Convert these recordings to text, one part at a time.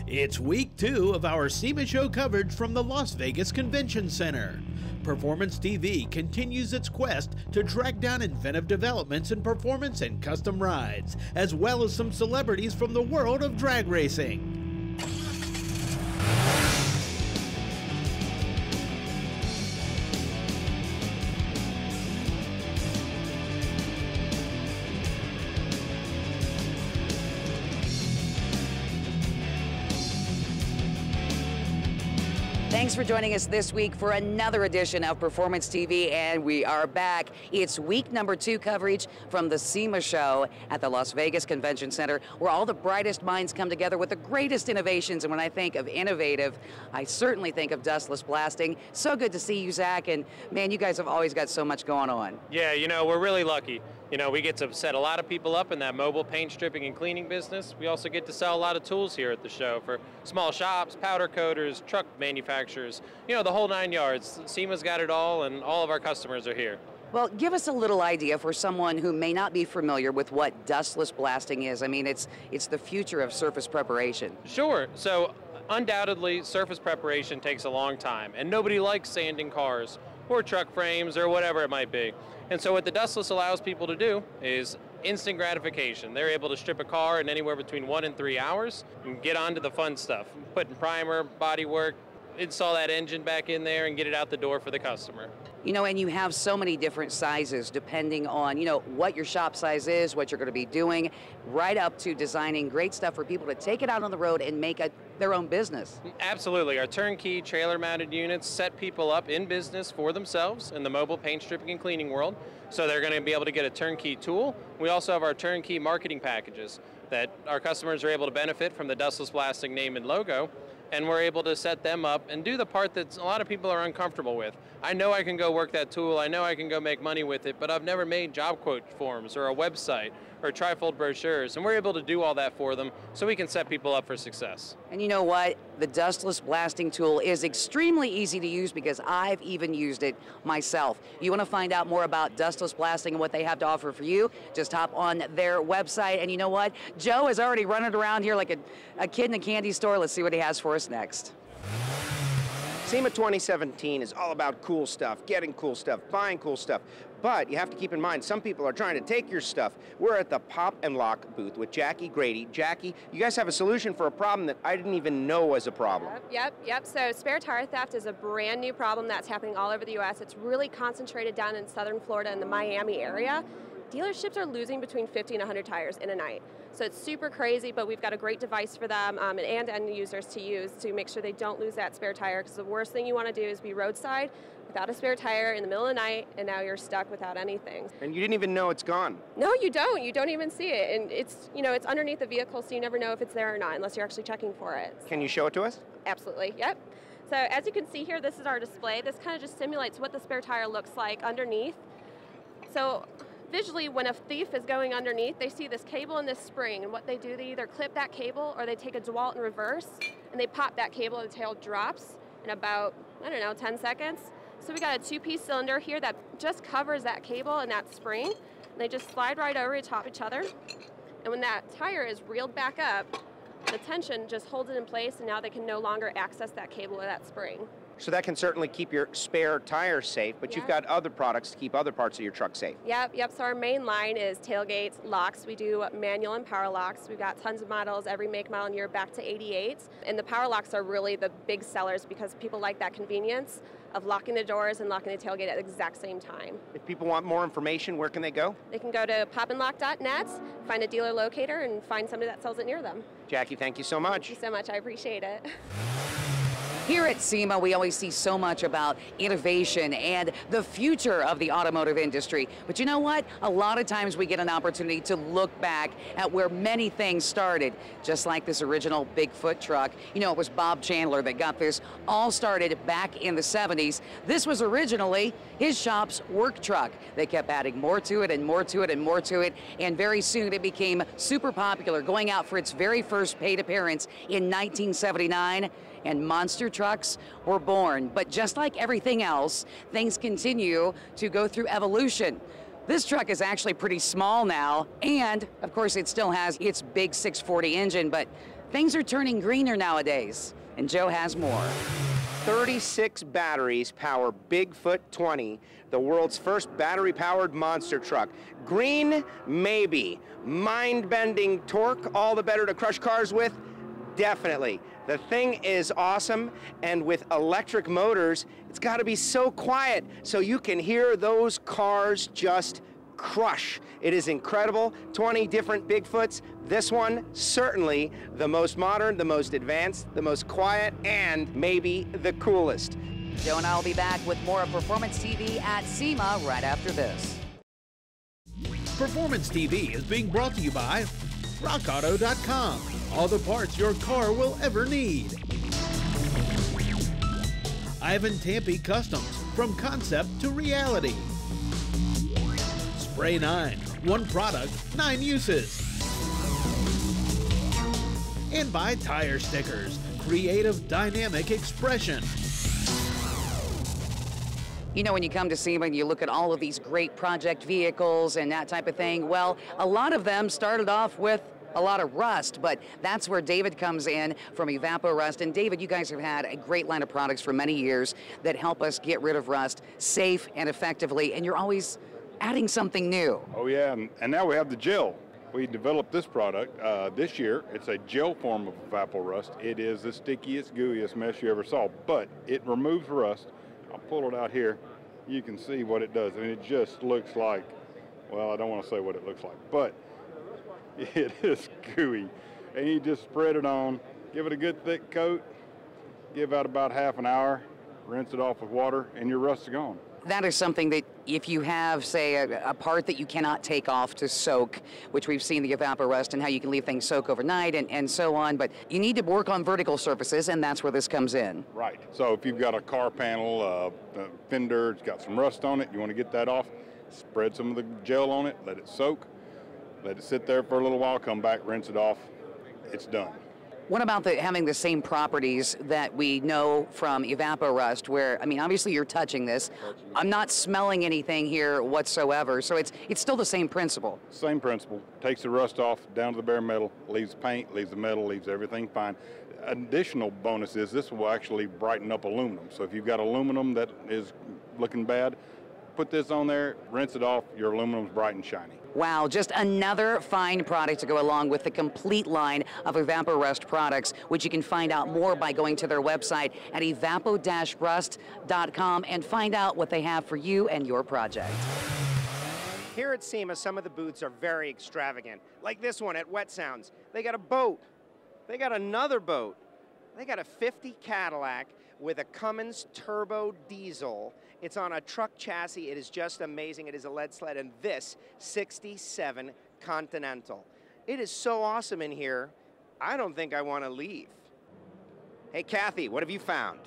It's week 2 of our SEMA show coverage from the Las Vegas Convention Center. Performance TV continues its quest to track down inventive developments in performance and custom rides, as well as some celebrities from the world of drag racing. Thanks for joining us this week for another edition of Performance TV, and we are back. It's week number 2 coverage from the SEMA show at the Las Vegas Convention Center, where all the brightest minds come together with the greatest innovations. And when I think of innovative, I certainly think of dustless blasting. So good to see you, Zach, and man, you guys have always got so much going on. Yeah, you know, we're really lucky. You know, we get to set a lot of people up in that mobile paint stripping and cleaning business. We also get to sell a lot of tools here at the show for small shops, powder coaters, truck manufacturers, you know, the whole 9 yards. SEMA's got it all, and all of our customers are here. Well, give us a little idea for someone who may not be familiar with what dustless blasting is. I mean, it's the future of surface preparation. Sure. So undoubtedly, surface preparation takes a long time, and nobody likes sanding cars or truck frames or whatever it might be. And so what the dustless allows people to do is instant gratification. They're able to strip a car in anywhere between 1 and 3 hours and get on to the fun stuff. Putting primer, body work, install that engine back in there and get it out the door for the customer. You know, and you have so many different sizes depending on, you know, what your shop size is, what you're going to be doing, right up to designing great stuff for people to take it out on the road and make their own business. Absolutely. Our turnkey trailer-mounted units set people up in business for themselves in the mobile paint stripping and cleaning world. So they're going to be able to get a turnkey tool. We also have our turnkey marketing packages that our customers are able to benefit from the Dustless Blasting name and logo. And we're able to set them up and do the part that a lot of people are uncomfortable with. I know I can go work that tool, I know I can go make money with it, but I've never made job quote forms or a website or trifold brochures, and we're able to do all that for them so we can set people up for success. And you know what? The dustless blasting tool is extremely easy to use because I've even used it myself. You want to find out more about dustless blasting and what they have to offer for you, just hop on their website. And you know what? Joe is already running around here like a kid in a candy store. Let's see what he has for us next. SEMA 2017 is all about cool stuff, getting cool stuff, buying cool stuff. But you have to keep in mind, some people are trying to take your stuff. We're at the Pop and Lock booth with Jackie Grady. Jackie, you guys have a solution for a problem that I didn't even know was a problem. Yep. So spare tire theft is a brand new problem that's happening all over the U.S. It's really concentrated down in southern Florida and the Miami area. Dealerships are losing between 50 and 100 tires in a night. So it's super crazy, but we've got a great device for them and end users to use to make sure they don't lose that spare tire, because the worst thing you want to do is be roadside without a spare tire in the middle of the night, and now you're stuck without anything. And you didn't even know it's gone. No, you don't. You don't even see it. And it's, you know, it's underneath the vehicle, so you never know if it's there or not unless you're actually checking for it. Can you show it to us? Absolutely, yep. So as you can see here, this is our display. This kind of just simulates what the spare tire looks like underneath. So visually, when a thief is going underneath, they see this cable and this spring, and what they do, they either clip that cable or they take a DeWalt in reverse, and they pop that cable and the tail drops in about, I don't know, 10 seconds. So we got a 2-piece cylinder here that just covers that cable and that spring, and they just slide right over to top each other. And when that tire is reeled back up, the tension just holds it in place, and now they can no longer access that cable or that spring. So that can certainly keep your spare tires safe, but you've got other products to keep other parts of your truck safe. Yep. So our main line is tailgates, locks. We do manual and power locks. We've got tons of models, every make, model, and year back to 88. And the power locks are really the big sellers because people like that convenience of locking the doors and locking the tailgate at the exact same time. If people want more information, where can they go? They can go to popandlock.net, find a dealer locator, and find somebody that sells it near them. Jackie, thank you so much. Thank you so much. I appreciate it. Here at SEMA, we always see so much about innovation and the future of the automotive industry. But you know what? A lot of times we get an opportunity to look back at where many things started, just like this original Bigfoot truck. You know, it was Bob Chandler that got this all started back in the 70s. This was originally his shop's work truck. They kept adding more to it and more to it and more to it, and very soon it became super popular, going out for its very first paid appearance in 1979. And monster trucks were born. But just like everything else, things continue to go through evolution. This truck is actually pretty small now, and of course it still has its big 640 engine, but Things are turning greener nowadays, and Joe has more. 36 batteries power Bigfoot 20, the world's first battery-powered monster truck. Green, maybe. Mind-bending torque, all the better to crush cars with? Definitely. The thing is awesome, and with electric motors, it's got to be so quiet so you can hear those cars just crush. It is incredible. 20 different Bigfoots. This one, certainly the most modern, the most advanced, the most quiet, and maybe the coolest. Joe and I will be back with more of Performance TV at SEMA right after this. Performance TV is being brought to you by RockAuto.com. All the parts your car will ever need. Ivan Tampi Customs, from concept to reality. Spray 9, one product, 9 uses. And by Tire Stickers, creative dynamic expression. You know, when you come to SEMA and you look at all of these great project vehicles and that type of thing, well, a lot of them started off with a lot of rust, but that's where David comes in from Evapo-Rust. And David, you guys have had a great line of products for many years that help us get rid of rust safe and effectively, and you're always adding something new. Oh yeah, and now we have the gel. We developed this product this year. It's a gel form of Evapo-Rust. It is the stickiest, gooeyest mess you ever saw, but it removes rust. I'll pull it out here. You can see what it does, and it just looks like, well, I don't want to say what it looks like, but it is gooey. And you just spread it on, give it a good thick coat, give out about half an hour, rinse it off with water, and your rust is gone. That is something that if you have, say, a part that you cannot take off to soak, which we've seen the Evapo-Rust and how you can leave things soak overnight and so on, but you need to work on vertical surfaces, and that's where this comes in. Right. So if you've got a car panel, fender, it's got some rust on it, you want to get that off, spread some of the gel on it, let it soak, let it sit there for a little while, come back, rinse it off, it's done. What about having the same properties that we know from Evapo-Rust, where, I mean, obviously you're touching this. I'm not smelling anything here whatsoever, so it's still the same principle. Same principle. Takes the rust off, down to the bare metal, leaves paint, leaves the metal, leaves everything fine. Additional bonus is this will actually brighten up aluminum. So if you've got aluminum that is looking bad, put this on there, rinse it off, your aluminum's bright and shiny. Wow, just another fine product to go along with the complete line of Evapo-Rust products, which you can find out more by going to their website at evapo-rust.com and find out what they have for you and your project. Here at SEMA, some of the booths are very extravagant, like this one at Wet Sounds. They got a boat. They got another boat. They got a 50 Cadillac with a Cummins turbo diesel. It's on a truck chassis. It is just amazing. It is a lead sled, and this 67 Continental. It is so awesome in here, I don't think I want to leave. Hey, Kathy, what have you found?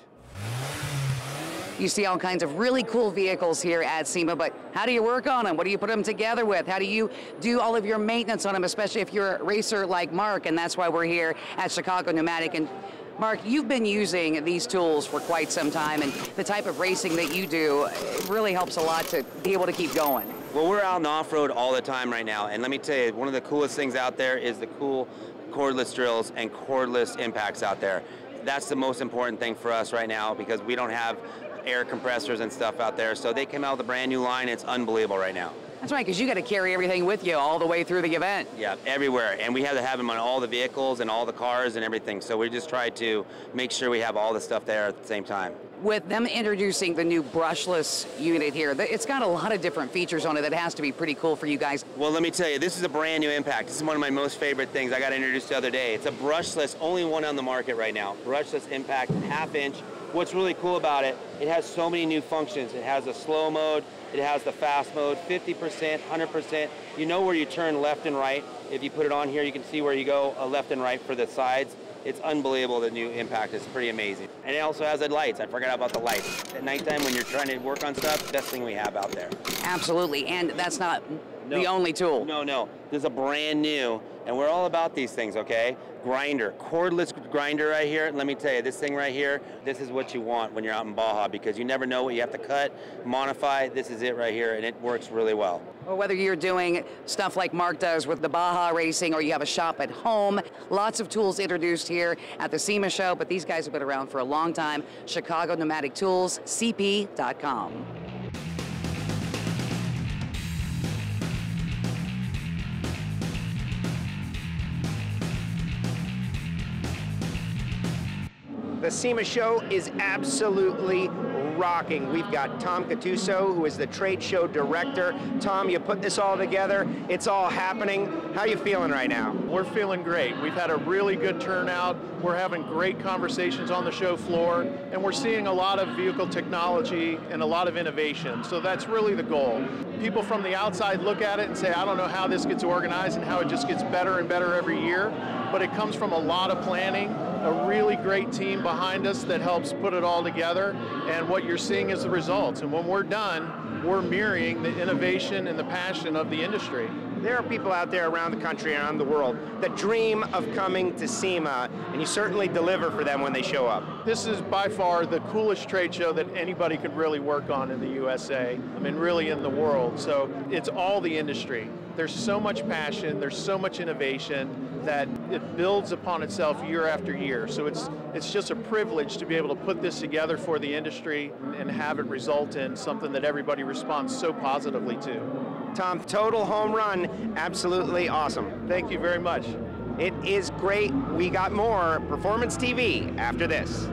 You see all kinds of really cool vehicles here at SEMA, but how do you work on them? What do you put them together with? How do you do all of your maintenance on them, especially if you're a racer like Mark, and that's why we're here at Chicago Pneumatic. And Mark, you've been using these tools for quite some time, and the type of racing that you do, it really helps a lot to be able to keep going. Well, we're out in the off-road all the time right now, and let me tell you, one of the coolest things out there is the cool cordless drills and cordless impacts out there. That's the most important thing for us right now, because we don't have air compressors and stuff out there, so they came out with a brand new line. It's unbelievable right now. That's right, because you got to carry everything with you all the way through the event. Yeah, everywhere, and we have to have them on all the vehicles and all the cars and everything, so we just try to make sure we have all the stuff there at the same time. With them introducing the new brushless unit here, it's got a lot of different features on it that has to be pretty cool for you guys. Well, let me tell you, this is a brand new impact. This is one of my most favorite things I got introduced the other day. It's a brushless, only one on the market right now. Brushless impact, half-inch. What's really cool about it, it has so many new functions. It has a slow mode, it has the fast mode, 50%, 100%. You know where you turn left and right. If you put it on here, you can see where you go left and right for the sides. It's unbelievable, the new impact. It's pretty amazing. And it also has the lights. I forgot about the lights. At nighttime when you're trying to work on stuff, best thing we have out there. Absolutely, and that's not the only tool. No. This is a brand new, and we're all about these things, okay? Grinder, cordless grinder right here. Let me tell you, this thing right here, this is what you want when you're out in Baja, because you never know what you have to cut, modify. This is it right here, and it works really well. Or whether you're doing stuff like Mark does with the Baja racing, or you have a shop at home, lots of tools introduced here at the SEMA show, but these guys have been around for a long time. Chicago Pneumatic Tools, CP.com. The SEMA show is absolutely rocking. We've got Tom Cattuso, who is the trade show director. Tom, you put this all together. It's all happening. How are you feeling right now? We're feeling great. We've had a really good turnout. We're having great conversations on the show floor, and we're seeing a lot of vehicle technology and a lot of innovation. So that's really the goal. People from the outside look at it and say, I don't know how this gets organized and how it just gets better and better every year, but it comes from a lot of planning, a really great team behind us that helps put it all together, and what you're seeing is the results. And when we're done, we're mirroring the innovation and the passion of the industry. There are people out there around the country and around the world that dream of coming to SEMA, and you certainly deliver for them when they show up. This is by far the coolest trade show that anybody could really work on in the USA, I mean really in the world. So it's all the industry. There's so much passion, there's so much innovation that it builds upon itself year after year. So it's just a privilege to be able to put this together for the industry and have it result in something that everybody responds so positively to. Tom, total home run, absolutely awesome. Thank you very much. It is great. We got more Performance TV after this.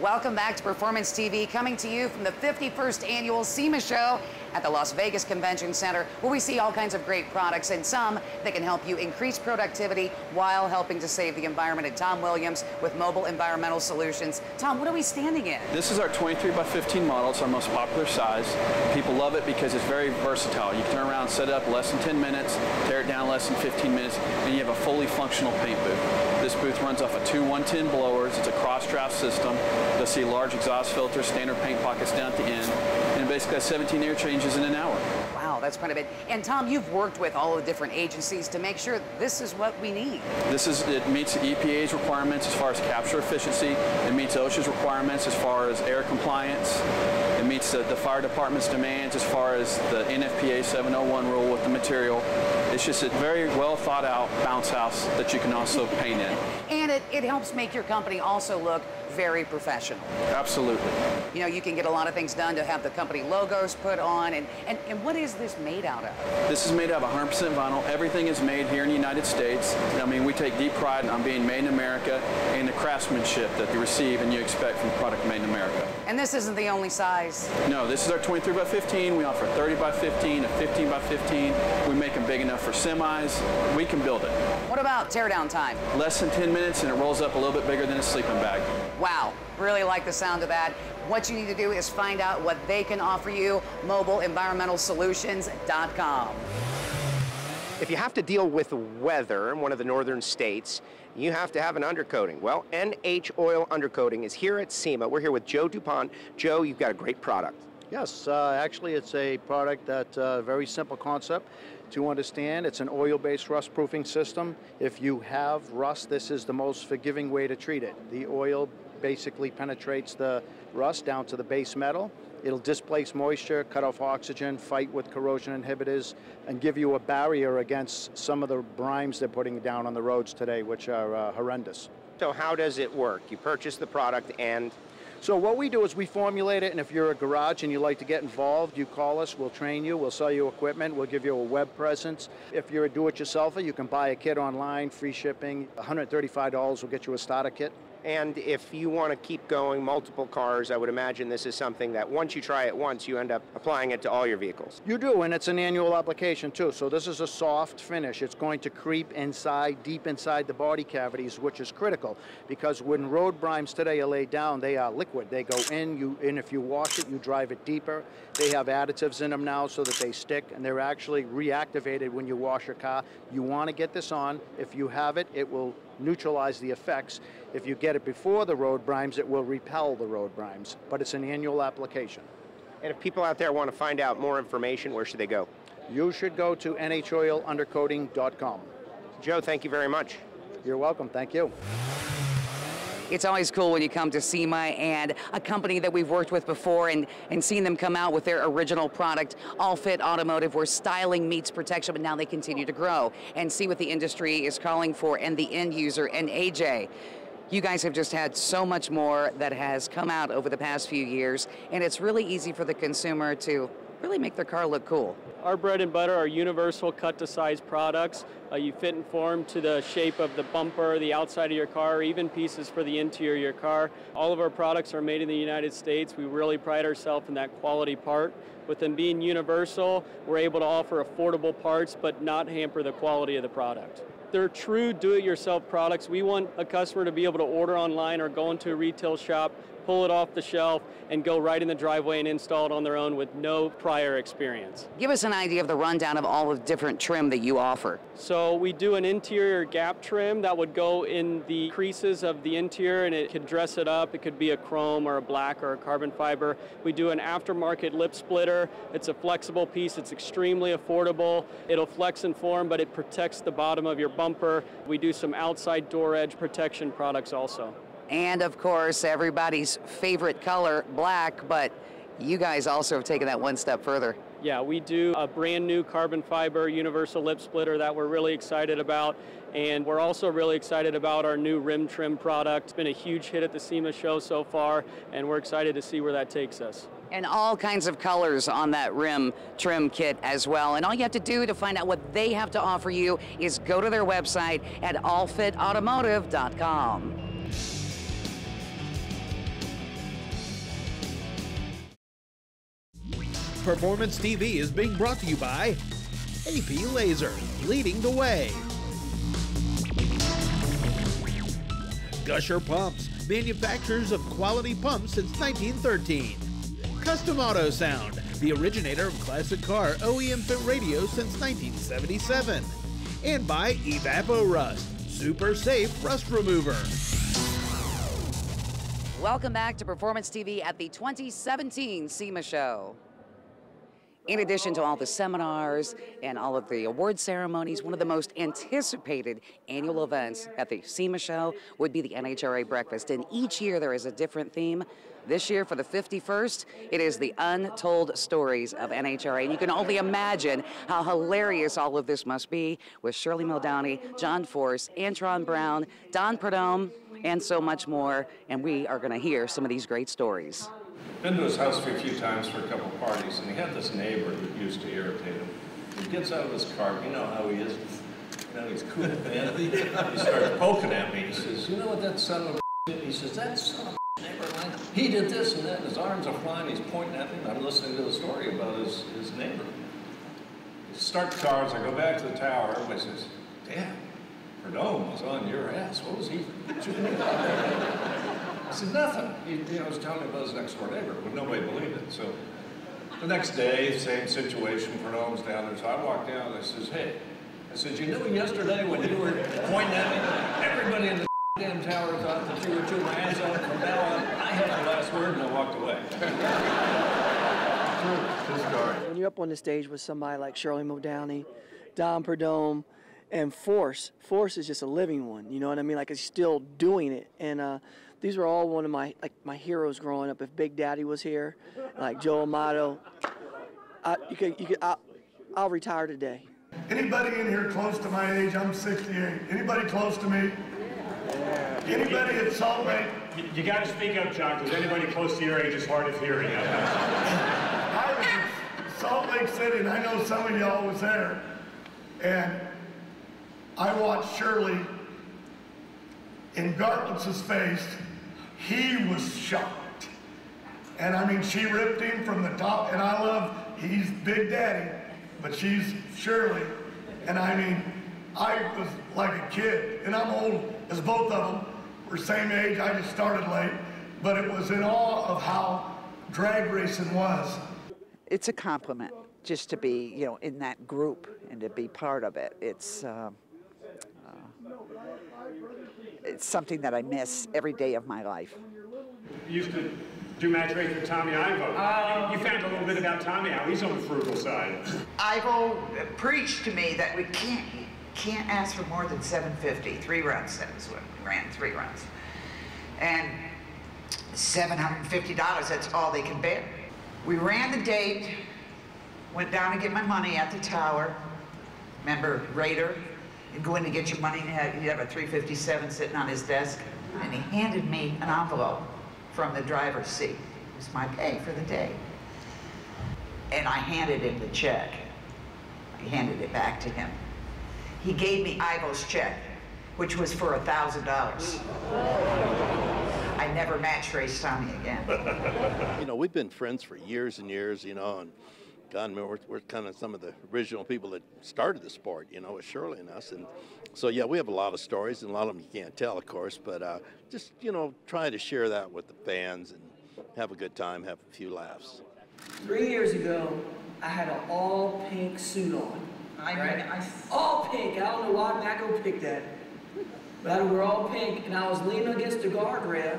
Welcome back to Performance TV, coming to you from the 51st Annual SEMA Show at the Las Vegas Convention Center, where we see all kinds of great products and some that can help you increase productivity while helping to save the environment. And Tom Williams with Mobile Environmental Solutions. Tom, what are we standing in? This is our 23 by 15 model. It's our most popular size. People love it because it's very versatile. You can turn around, set it up less than 10 minutes, tear it down less than 15 minutes, and you have a fully functional paint booth. This booth runs off of two 110 blowers. It's a cross-draft system. You'll see large exhaust filters, standard paint pockets down at the end, and basically has 17 air changes in an hour. Wow, that's quite a bit. And Tom, you've worked with all the different agencies to make sure this is what we need. It meets the EPA's requirements as far as capture efficiency. It meets OSHA's requirements as far as air compliance. It meets the fire department's demands as far as the NFPA 701 rule with the material. It's just a very well thought out bounce house that you can also paint in. And it helps make your company also look very professional. Absolutely. You know, you can get a lot of things done to have the company logos put on. And what is this made out of? This is made out of 100% vinyl. Everything is made here in the United States. I mean, we take deep pride on being made in America and the craftsmanship that you receive and you expect from a product made in America. And this isn't the only size? No, this is our 23 by 15. We offer 30 by 15, a 15 by 15. We make them big enough for semis. We can build it. What about teardown time? Less than 10 minutes and it rolls up a little bit bigger than a sleeping bag. Wow, really like the sound of that. What you need to do is find out what they can offer you, mobileenvironmentalsolutions.com. If you have to deal with weather in one of the northern states, you have to have an undercoating. Well, NH Oil Undercoating is here at SEMA. We're here with Joe DuPont. Joe, you've got a great product. Yes, actually it's a product that's a very simple concept to understand. It's an oil-based rust proofing system. If you have rust, this is the most forgiving way to treat it. The oil basically penetrates the rust down to the base metal. It'll displace moisture, cut off oxygen, fight with corrosion inhibitors, and give you a barrier against some of the brimes they're putting down on the roads today, which are horrendous. So how does it work? You purchase the product and... So what we do is we formulate it, and if you're a garage and you like to get involved, you call us, we'll train you, we'll sell you equipment, we'll give you a web presence. If you're a do-it-yourselfer, you can buy a kit online, free shipping, $135 will get you a starter kit. And if you want to keep going multiple cars, I would imagine this is something that once you try it once, you end up applying it to all your vehicles. You do, and it's an annual application too. So this is a soft finish. It's going to creep inside, deep inside the body cavities, which is critical because when road brimes today are laid down, they are liquid. They go in, and if you wash it, you drive it deeper. They have additives in them now so that they stick, and they're actually reactivated when you wash your car. You want to get this on. If you have it, it will neutralize the effects. If you get it before the road brimes, it will repel the road brimes, but it's an annual application. And if people out there want to find out more information, where should they go? You should go to nhoilundercoating.com. Joe, thank you very much. You're welcome. Thank you. It's always cool when you come to SEMA and a company that we've worked with before and seen them come out with their original product, All Fit Automotive, where styling meets protection, but now they continue to grow and see what the industry is calling for and the end user. And AJ, you guys have just had so much more that has come out over the past few years, and it's really easy for the consumer to really make their car look cool. Our bread and butter are universal cut-to-size products. You fit and form to the shape of the bumper, the outside of your car, or even pieces for the interior of your car. All of our products are made in the United States. We really pride ourselves in that quality part. With them being universal, we're able to offer affordable parts but not hamper the quality of the product. They're true do-it-yourself products. We want a customer to be able to order online or go into a retail shop, pull it off the shelf, and go right in the driveway and install it on their own with no prior experience. Give us an idea of the rundown of all the different trim that you offer. So we do an interior gap trim that would go in the creases of the interior, and it could dress it up. It could be a chrome or a black or a carbon fiber. We do an aftermarket lip splitter. It's a flexible piece. It's extremely affordable. It'll flex and form, but it protects the bottom of your bumper. We do some outside door edge protection products also. And of course, everybody's favorite color, black, but you guys also have taken that one step further. Yeah, we do a brand new carbon fiber universal lip splitter that we're really excited about. And we're also really excited about our new rim trim product. It's been a huge hit at the SEMA show so far, and we're excited to see where that takes us. And all kinds of colors on that rim trim kit as well. And all you have to do to find out what they have to offer you is go to their website at allfitautomotive.com. Performance TV is being brought to you by AP Laser, leading the way. Gusher Pumps, manufacturers of quality pumps since 1913. Custom Auto Sound, the originator of classic car OEM fit radio since 1977. And by Evapo-Rust, super safe rust remover. Welcome back to Performance TV at the 2017 SEMA show. In addition to all the seminars and all of the award ceremonies, one of the most anticipated annual events at the SEMA show would be the NHRA Breakfast. And each year there is a different theme. This year, for the 51st, it is the untold stories of NHRA. And you can only imagine how hilarious all of this must be with Shirley Muldowney, John Force, Antron Brown, Don Prudhomme, and so much more. And we are going to hear some of these great stories. Been to his house a few times for a couple parties, and he had this neighbor that used to irritate him. He gets out of his car, you know how he is, you know, he's cool, man. He starts poking at me. He says, you know what that son of a did? He says, that son of a neighbor of mine, he did this and that, and his arms are flying, he's pointing at me, and I'm listening to the story about his neighbor. He starts the cars, I go back to the tower, everybody says, damn, Prudhomme was on your ass. What was he shooting about? I said, nothing. He was telling me about his next door neighbor, but nobody believed it. So the next day, same situation, Prudhomme's down there. So I walked down and I says, hey, I said, you know yesterday when you were pointing at me, everybody in the damn tower thought that you were chewing my hands on. From now on, I had the last word and I walked away. True story. When you're up on the stage with somebody like Shirley Muldowney, Don Prudhomme, and Force is just a living one, you know what I mean? Like, it's still doing it. And these were all one of my heroes growing up. If Big Daddy was here, like Joe Amato, I'll retire today. Anybody in here close to my age? I'm 68. Anybody close to me? Yeah. Anybody at Salt Lake? You got to speak up, John, because anybody close to your age is hard of hearing. I was in Salt Lake City, and I know some of y'all was there, and I watched Shirley in Gartlitz's face. He was shocked. And I mean, she ripped him from the top, and I love, he's Big Daddy, but she's Shirley. And I mean, I was like a kid, and I'm old as both of them. We're same age, I just started late, but it was in awe of how drag racing was. It's a compliment just to be, you know, in that group and to be part of it. It's it's something that I miss every day of my life. You used to do match race with Tommy Ivo. You found a little bit about Tommy out. He's on the frugal side. Ivo preached to me that we can't ask for more than 750. 3 runs, that was what we ran, 3 runs. And $750, that's all they can bear. We ran the date, went down to get my money at the tower. Remember Raider? You go in to get your money, and you have a 357 sitting on his desk, and he handed me an envelope from the driver's seat. It was my pay for the day. And I handed him the check. I handed it back to him. He gave me Ivo's check, which was for $1,000. I never match raced Tommy again. You know, we've been friends for years and years, you know, and God, we're kind of some of the original people that started the sport, you know, with Shirley and us. And so, yeah, we have a lot of stories, and a lot of them you can't tell, of course, but just, you know, trying to share that with the fans and have a good time, have a few laughs. 3 years ago, I had an all pink suit on. All pink. I don't know why Macco picked that. But I wore all pink, and I was leaning against the guardrail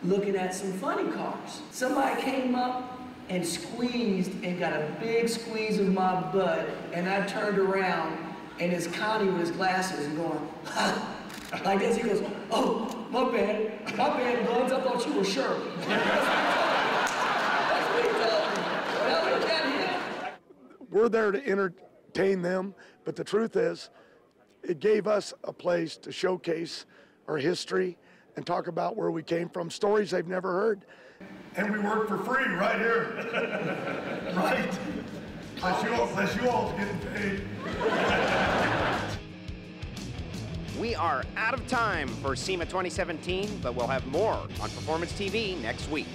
looking at some funny cars. Somebody came up and squeezed and got a big squeeze of my butt, and I turned around, and it's Connie with his glasses and going, ha, like this. He goes, oh, my bad, Bugs, I thought you were Shirley. That's what he told me. Well, look at him. We're there to entertain them, but the truth is, it gave us a place to showcase our history and talk about where we came from, stories they've never heard. And we work for free right here. Right? Unless you all's getting paid. We are out of time for SEMA 2017, but we'll have more on Performance TV next week.